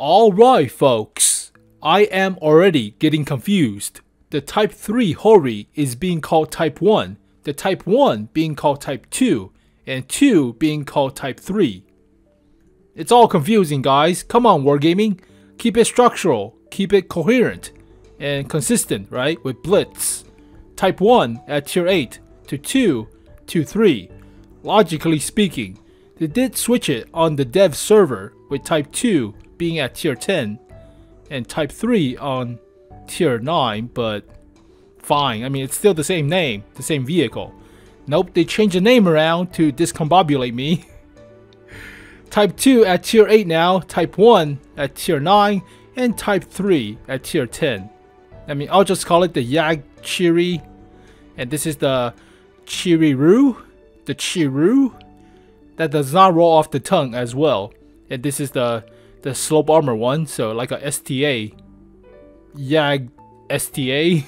Alright folks, I am already getting confused. The Type 3 𝘊𝘪 is being called Type 1, the Type 1 being called Type 2, and 2 being called Type 3. It's all confusing guys, come on Wargaming, keep it structural, keep it coherent, and consistent, right, with Blitz. Type 1 at tier 8 to 2 to 3. Logically speaking, they did switch it on the dev server with Type 2 being at tier 10 and Type 3 on tier 9, but fine, I mean it's still the same name, the same vehicle. Nope, they changed the name around to discombobulate me. Type 2 at tier 8 now, Type 1 at tier 9, and Type 3 at tier 10. I mean, I'll just call it the 𝘊𝘩𝘪, and this is the chi-roo, the chi-roo. That does not roll off the tongue as well. And this is the slope armor one, so like a STA. STA.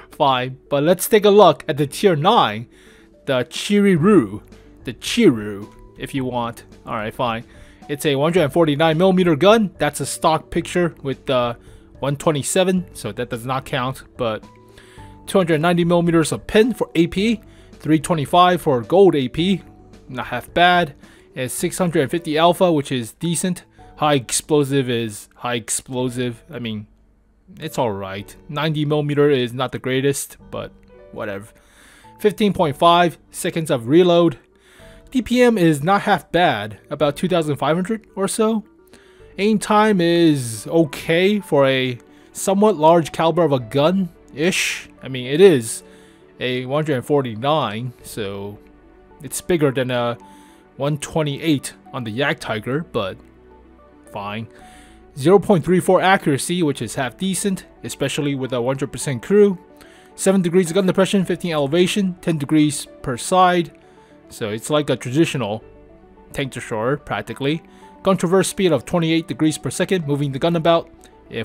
Fine, but let's take a look at the tier 9, the chi-roo, the chi-roo, if you want. Alright, fine. It's a 149mm gun. That's a stock picture with the 127, so that does not count, but 290mm of pin for AP, 325 for gold AP, not half bad, and 650 alpha, which is decent. High explosive is high explosive, I mean, it's alright. 90mm is not the greatest, but whatever. 15.5 seconds of reload. DPM is not half bad, about 2500 or so. Aim time is okay for a somewhat large caliber of a gun-ish. I mean, it is a 149, so it's bigger than a 128 on the 𝘊𝘩𝘪, but fine. 0.34 accuracy, which is half decent, especially with a 100% crew. 7 degrees of gun depression, 15 elevation, 10 degrees per side. So it's like a traditional tank destroyer, practically. Gun traverse speed of 28 degrees per second, moving the gun about.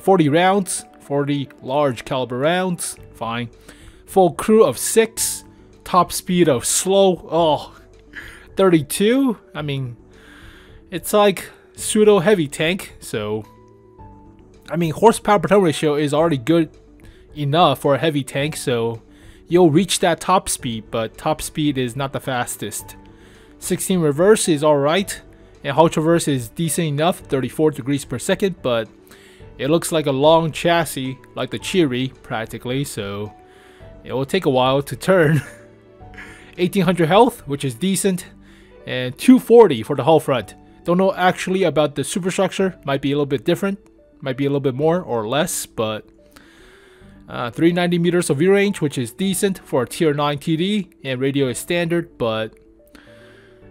40 rounds, 40 large caliber rounds, fine. Full crew of 6, top speed of slow, 32. I mean, it's like pseudo heavy tank, so I mean horsepower per ton ratio is already good enough for a heavy tank, so you'll reach that top speed, but top speed is not the fastest. 16 reverse is alright, and hull traverse is decent enough, 34 degrees per second, but it looks like a long chassis, like the chi-roo practically, so it will take a while to turn. 1800 health, which is decent, and 240 for the hull front. Don't know actually about the superstructure, might be a little bit different, might be a little bit more or less, but 390 meters of view range, which is decent for a tier 9 TD, and radio is standard, but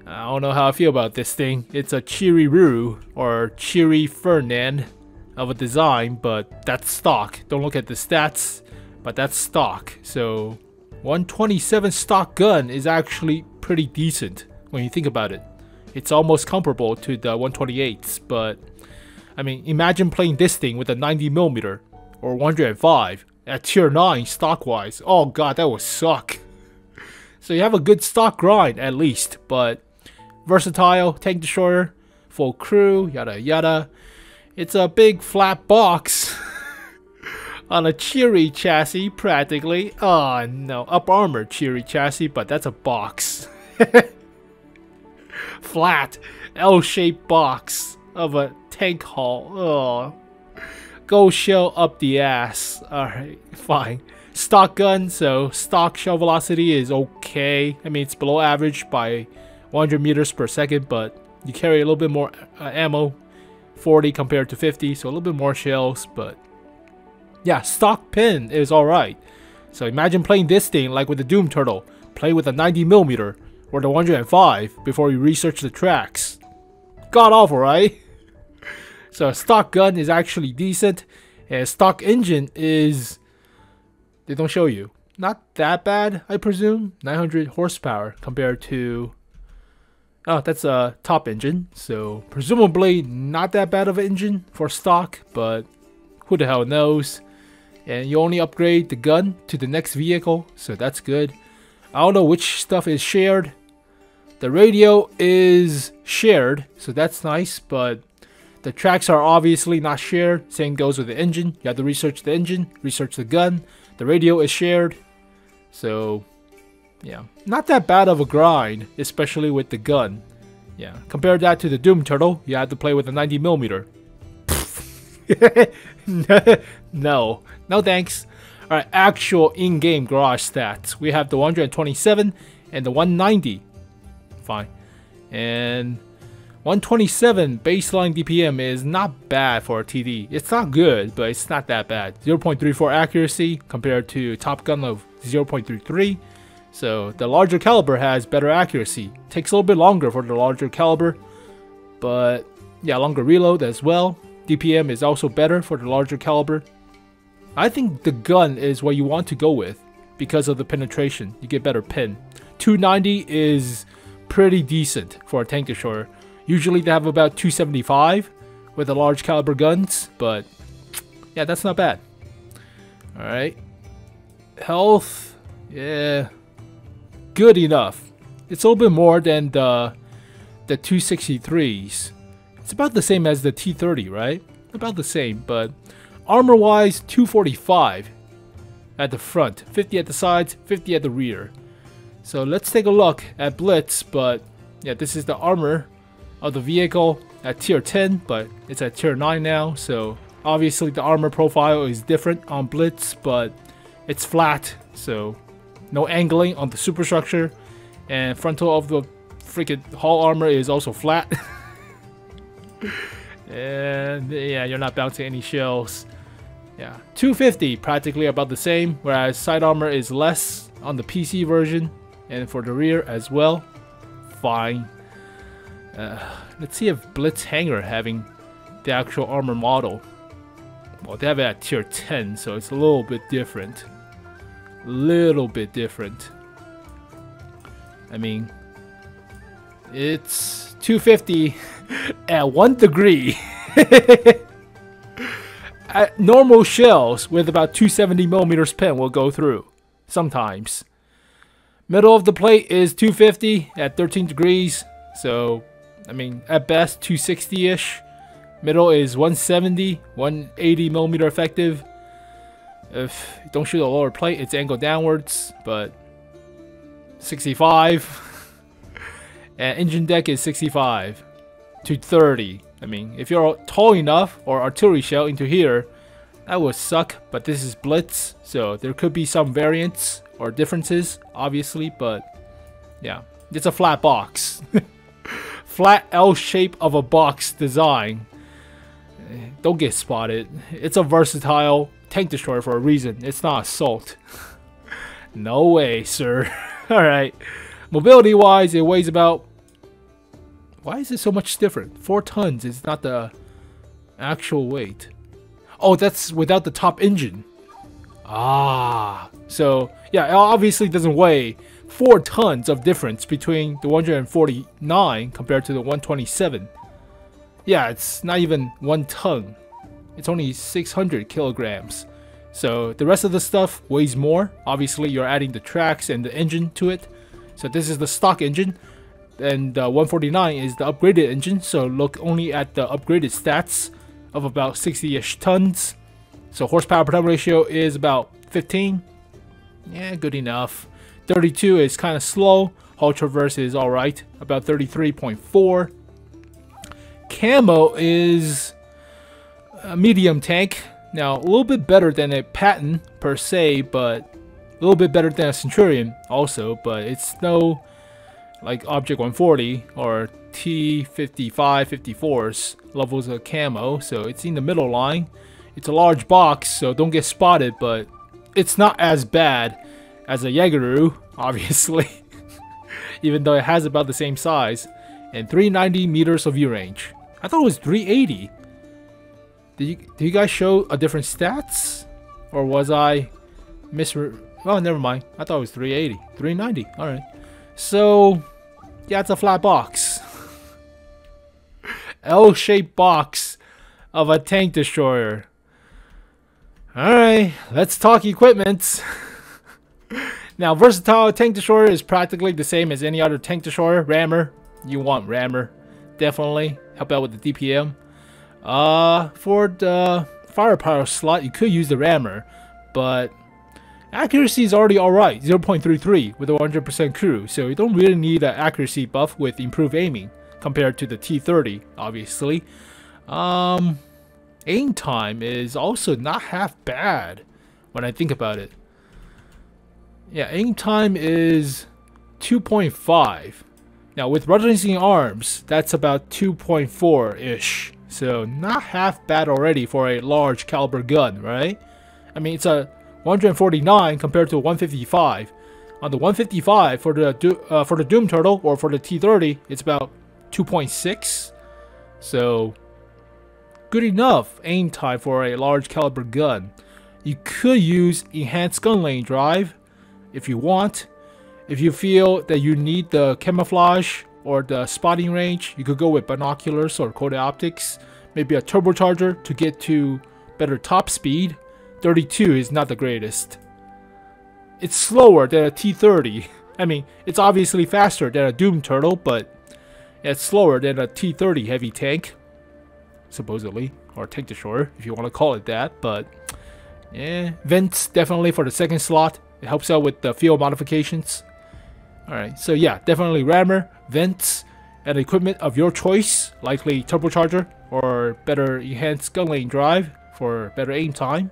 I don't know how I feel about this thing. It's a chi-roo or 𝘊𝘪 of a design, but that's stock. Don't look at the stats, but that's stock. So 127 stock gun is actually pretty decent when you think about it. It's almost comparable to the 128s, but I mean, imagine playing this thing with a 90mm or 105 at tier 9 stock wise. Oh god, that would suck. So you have a good stock grind at least, but versatile tank destroyer, full crew, yada yada. It's a big flat box on a chi-roo chassis practically. Oh no, up armor chi-roo chassis, but that's a box. Flat L-shaped box of a tank hull. Oh, go shell up the ass. Alright, fine. Stock gun, so stock shell velocity is okay. I mean, it's below average by 100 meters per second, but you carry a little bit more ammo, 40 compared to 50, so a little bit more shells, but yeah, stock pin is alright. So imagine playing this thing like with the Doom Turtle. Play with a 90mm or the 105 before you research the tracks. God awful, right? So a stock gun is actually decent, and stock engine is, they don't show you, not that bad, I presume. 900 horsepower compared to, oh, that's a top engine, so presumably not that bad of an engine for stock, but who the hell knows. And you only upgrade the gun to the next vehicle, so that's good. I don't know which stuff is shared. The radio is shared, so that's nice, but The tracks are obviously not shared. Same goes with the engine. You have to research the engine, research the gun. The radio is shared. So, yeah. Not that bad of a grind, especially with the gun. Yeah. Compare that to the Doom Turtle. You have to play with a 90mm. No. No thanks. Alright, actual in-game garage stats. We have the 127 and the 190. Fine. And 127 baseline DPM is not bad for a TD. It's not good, but it's not that bad. 0.34 accuracy compared to Top Gun of 0.33. So the larger caliber has better accuracy. Takes a little bit longer for the larger caliber, but yeah, longer reload as well. DPM is also better for the larger caliber. I think the gun is what you want to go with because of the penetration. You get better pin. 290 is pretty decent for a tank destroyer. Usually they have about 275 with the large caliber guns, but yeah, that's not bad. Alright. Health, yeah, good enough. It's a little bit more than the 263s. It's about the same as the T30, right? About the same, but armor wise, 245 at the front, 50 at the sides, 50 at the rear. So let's take a look at Blitz, but yeah, this is the armor of the vehicle at tier 10, but it's at tier 9 now, so obviously the armor profile is different on Blitz, but it's flat, so no angling on the superstructure, and frontal of the freaking hull armor is also flat. And yeah, you're not bouncing any shells. Yeah, 250 practically about the same, whereas side armor is less on the PC version, and for the rear as well. Fine. Let's see if Blitz Hangar having the actual armor model. Well, they have it at tier 10, so it's a little bit different. Little bit different. I mean, it's 250 at 1 degree. At normal shells with about 270mm pen will go through sometimes. Middle of the plate is 250 at 13 degrees, so I mean at best 260-ish. Middle is 170, 180mm effective. If you don't shoot a lower plate, it's angled downwards, but 65. And engine deck is 65 to 30. I mean, if you're tall enough or artillery shell into here, that would suck, but this is Blitz, so there could be some variants or differences, obviously, but yeah, it's a flat box. Flat L shape of a box design. Don't get spotted. It's a versatile tank destroyer for a reason. It's not assault. No way, sir. Alright. Mobility wise, it weighs about... Why is it so much different? 4 tons is not the actual weight. Oh, that's without the top engine. Ah. So, yeah, it obviously doesn't weigh 4 tons of difference between the 149 compared to the 127. Yeah, it's not even 1 ton. It's only 600 kilograms. So the rest of the stuff weighs more. Obviously, you're adding the tracks and the engine to it. So this is the stock engine. And 149 is the upgraded engine. So look only at the upgraded stats of about 60-ish tons. So horsepower per ton ratio is about 15. Yeah, good enough. 32 is kind of slow. Hull traverse is alright, about 33.4. Camo is a medium tank. Now, a little bit better than a Patton per se, but a little bit better than a Centurion also, but it's no like Object 140 or T55, 54s levels of camo, so it's in the middle line. It's a large box, so don't get spotted, but it's not as bad as a 𝘊𝘪, obviously, even though it has about the same size, and 390 meters of view range. I thought it was 380. Did you guys show a different stats, or was I oh, never mind. I thought it was 380, 390. All right. So yeah, it's a flat box, L-shaped box of a tank destroyer. All right, let's talk equipment. Now, versatile tank destroyer is practically the same as any other tank destroyer. Rammer, you want rammer, definitely help out with the DPM. For the firepower slot, you could use the rammer, but accuracy is already alright, 0.33 with a 100% crew, so you don't really need an accuracy buff with improved aiming compared to the T30, obviously. Aim time is also not half bad when I think about it. Yeah, aim time is 2.5. Now with rotating arms, that's about 2.4-ish. So not half bad already for a large caliber gun, right? I mean, it's a 149 compared to 155. On the 155 for the Doom Turtle or for the T30, it's about 2.6. So good enough aim time for a large caliber gun. You could use enhanced gun lane drive if you want. If you feel that you need the camouflage or the spotting range, you could go with binoculars or coated optics. Maybe a turbocharger to get to better top speed. 32 is not the greatest. It's slower than a T30. I mean, it's obviously faster than a Doom Turtle, but it's slower than a T30 heavy tank, supposedly, or tank destroyer if you want to call it that. But yeah, vents definitely for the second slot. It helps out with the field modifications. Alright, so yeah, definitely rammer, vents, and equipment of your choice, likely turbocharger or better enhanced gun lane drive for better aim time.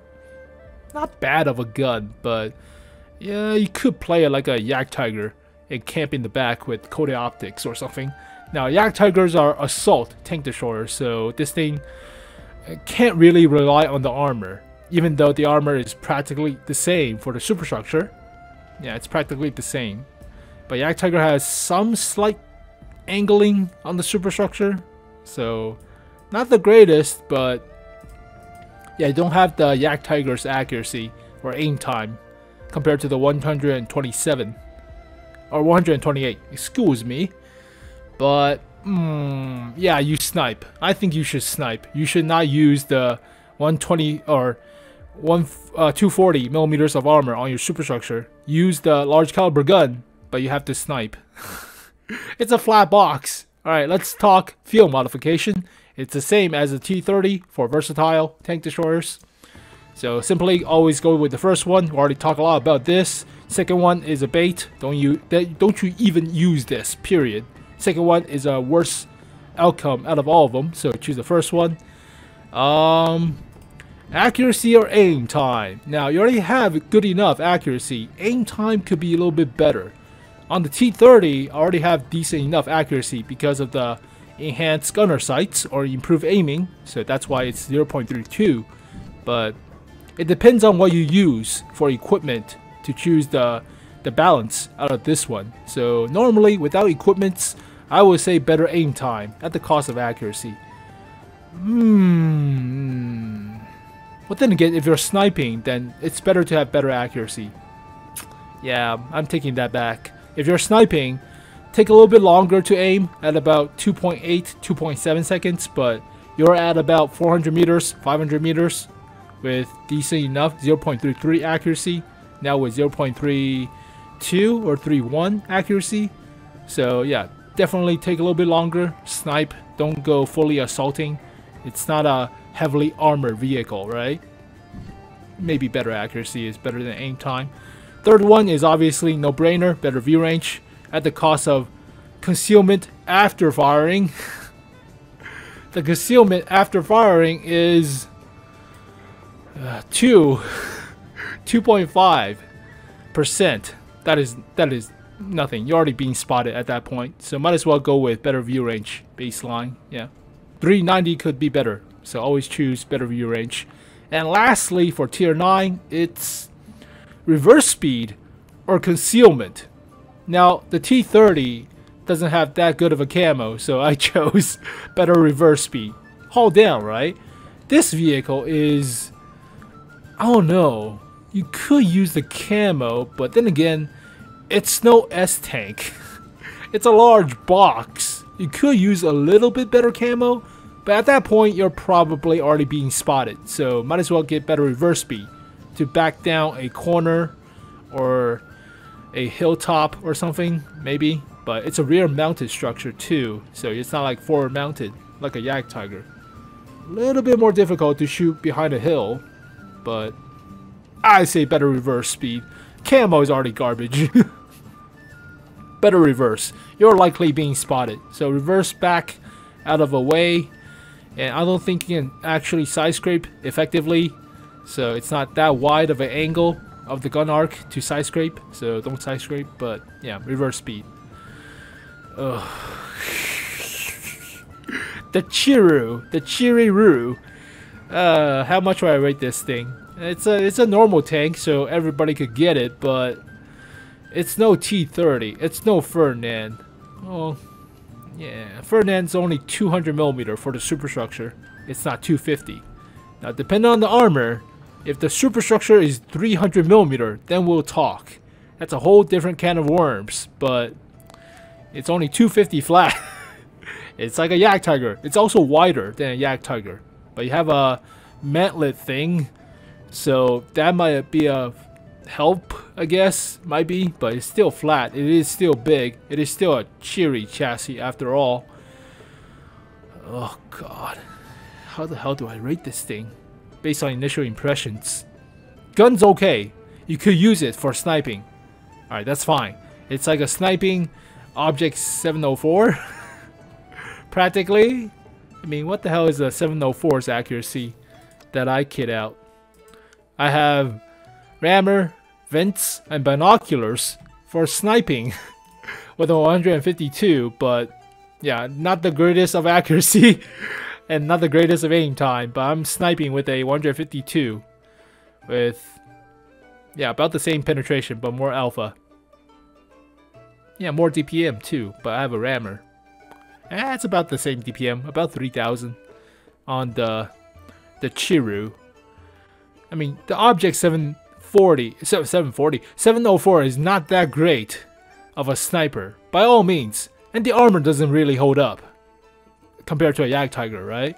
Not bad of a gun, but yeah, you could play it like a Yak-Tiger and camp in the back with coated optics or something. Now, Yak-Tigers are assault tank destroyers, so this thing can't really rely on the armor, even though the armor is practically the same for the superstructure. Yeah, it's practically the same. But Yak-Tiger has some slight angling on the superstructure, so not the greatest, but yeah, you don't have the Yak-Tiger's accuracy or aim time compared to the 127 or 128, excuse me. But yeah, you snipe. I think you should snipe. You should not use the 120 or 240 millimeters of armor on your superstructure. Use the large caliber gun, but you have to snipe. It's a flat box. Alright, let's talk field modification. It's the same as the T30 for versatile tank destroyers. So simply always go with the first one. We already talked a lot about this. Second one is a bait. Don't you even use this, period. Second one is a worst outcome out of all of them, so choose the first one. Accuracy or aim time. Now you already have good enough accuracy. Aim time could be a little bit better. On the T30, I already have decent enough accuracy because of the enhanced gunner sights or improved aiming, so that's why it's 0.32. But it depends on what you use for equipment to choose the balance out of this one. So normally without equipments, I would say better aim time at the cost of accuracy. But then again, if you're sniping, then it's better to have better accuracy. Yeah, I'm taking that back. If you're sniping, take a little bit longer to aim at about 2.8, 2.7 seconds, but you're at about 400 meters, 500 meters with decent enough 0.33 accuracy. Now with 0.32 or 3.1 accuracy. So yeah, definitely take a little bit longer. Snipe, don't go fully assaulting. It's not a heavily armored vehicle, right? Maybe better accuracy is better than aim time. Third one is obviously no-brainer, better view range at the cost of concealment after firing. The concealment after firing is 2.5%. That is nothing. You're already being spotted at that point, so might as well go with better view range baseline. Yeah, 390 could be better, so always choose better view range. And lastly, for tier 9, it's reverse speed or concealment. Now the T30 doesn't have that good of a camo, so I chose better reverse speed. Hold down, right? This vehicle is, I don't know, you could use the camo, but then again, it's no S-tank. It's a large box. You could use a little bit better camo, but at that point you're probably already being spotted, so might as well get better reverse speed to back down a corner or a hilltop or something, maybe. But it's a rear mounted structure too, so it's not like forward mounted like a Yak-Tiger. little bit more difficult to shoot behind a hill, but I say better reverse speed. Camo is already garbage. Better reverse. You're likely being spotted. So reverse back out of a way. And I don't think you can actually side scrape effectively. So it's not that wide of an angle of the gun arc to side scrape. So don't side scrape. But yeah, reverse speed. Ugh. The chi-roo. The chi-roo. How much would I rate this thing? It's a normal tank, so everybody could get it, but it's no T-30. It's no 𝘊𝘩𝘪. Oh, yeah. 𝘊𝘩𝘪's only 200mm for the superstructure. It's not 250. Now, depending on the armor, if the superstructure is 300mm, then we'll talk. That's a whole different can of worms, but it's only 250 flat. It's like a 𝘊𝘩𝘪. It's also wider than a 𝘊𝘩𝘪, but you have a mantlet thing, so that might be a help, I guess. Might be, but it's still flat. It is still big. It is still a cheery chassis after all. Oh god, how the hell do I rate this thing based on initial impressions? Gun's okay. You could use it for sniping. Alright, that's fine. It's like a sniping object 704. Practically. I mean, what the hell is a 704's accuracy that I kid out? I have rammer, vents, and binoculars for sniping with a 152, but yeah, not the greatest of accuracy and not the greatest of aim time, but I'm sniping with a 152 with, yeah, about the same penetration, but more alpha. Yeah, more DPM too, but I have a rammer. It's about the same DPM, about 3000 on the chi-roo. I mean, the object 704 is not that great of a sniper, by all means. And the armor doesn't really hold up compared to a 𝘊𝘩𝘪, right?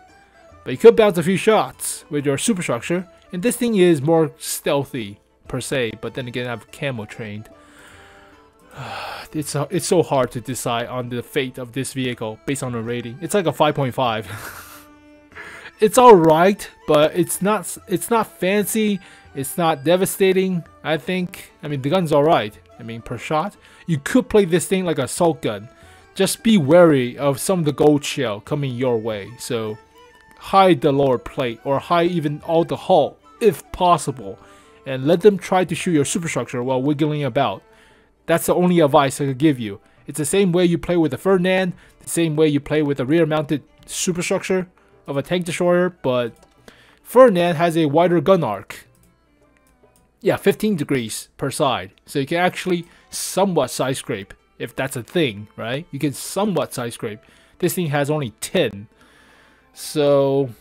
But you could bounce a few shots with your superstructure, and this thing is more stealthy per se, but then again, I've camo trained. It's so hard to decide on the fate of this vehicle based on a rating. It's like a 5.5. It's alright, but it's not fancy. It's not devastating, I think. I mean, the gun's alright. I mean, per shot. You could play this thing like a assault gun. Just be wary of some of the gold shell coming your way. So, hide the lower plate or hide even all the hull if possible. And let them try to shoot your superstructure while wiggling about. That's the only advice I could give you. It's the same way you play with the 𝘊𝘩𝘪, the same way you play with a rear-mounted superstructure of a tank destroyer, but 𝘊𝘩𝘪 has a wider gun arc. Yeah, 15 degrees per side. So you can actually somewhat side scrape, if that's a thing, right? You can somewhat side scrape. This thing has only 10. So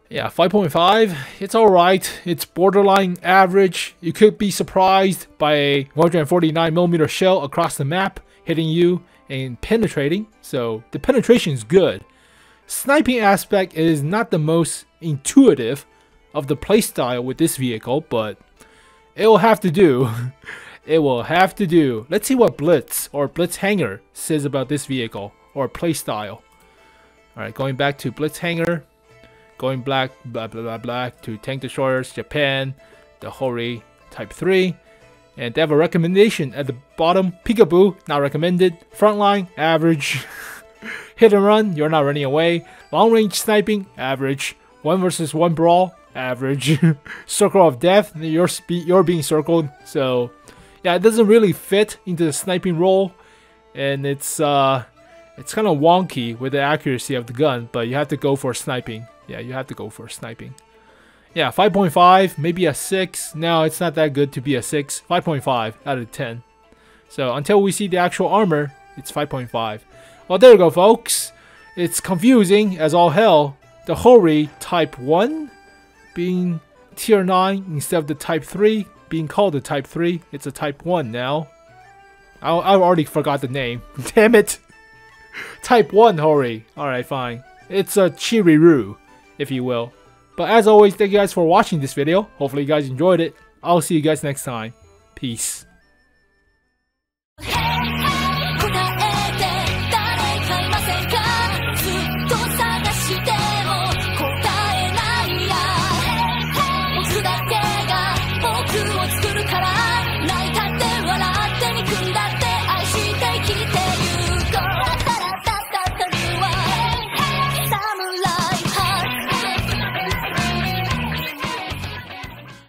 yeah, 5.5, it's alright. It's borderline average. You could be surprised by a 149mm shell across the map hitting you and penetrating. So the penetration is good. Sniping aspect is not the most intuitive of the playstyle with this vehicle, but it will have to do. It will have to do. Let's see what Blitz or 𝘊𝘩𝘪 says about this vehicle or playstyle. Alright, going back to 𝘊𝘩𝘪. Going black, blah blah blah blah, to tank destroyers, Japan, the 𝘊𝘪 Type 3. And they have a recommendation at the bottom. Peekaboo, not recommended. Frontline, average. Hit and run, you're not running away. Long range sniping, average. 1 versus 1 brawl, average. Circle of death, you're being circled. So yeah, it doesn't really fit into the sniping role. And it's kind of wonky with the accuracy of the gun, but you have to go for sniping. Yeah, you have to go for sniping. Yeah, 5.5, maybe a 6. No, it's not that good to be a 6. 5.5 out of 10. So until we see the actual armor, it's 5.5. Well, there you go, folks. It's confusing as all hell. The 𝘊𝘪 Type 1 being Tier 9 instead of the Type 3 being called the Type 3. It's a Type 1 now. I already forgot the name. Damn it. Type 1 𝘊𝘪. Alright, fine. It's a chi-roo, if you will. But as always, thank you guys for watching this video. Hopefully you guys enjoyed it. I'll see you guys next time. Peace.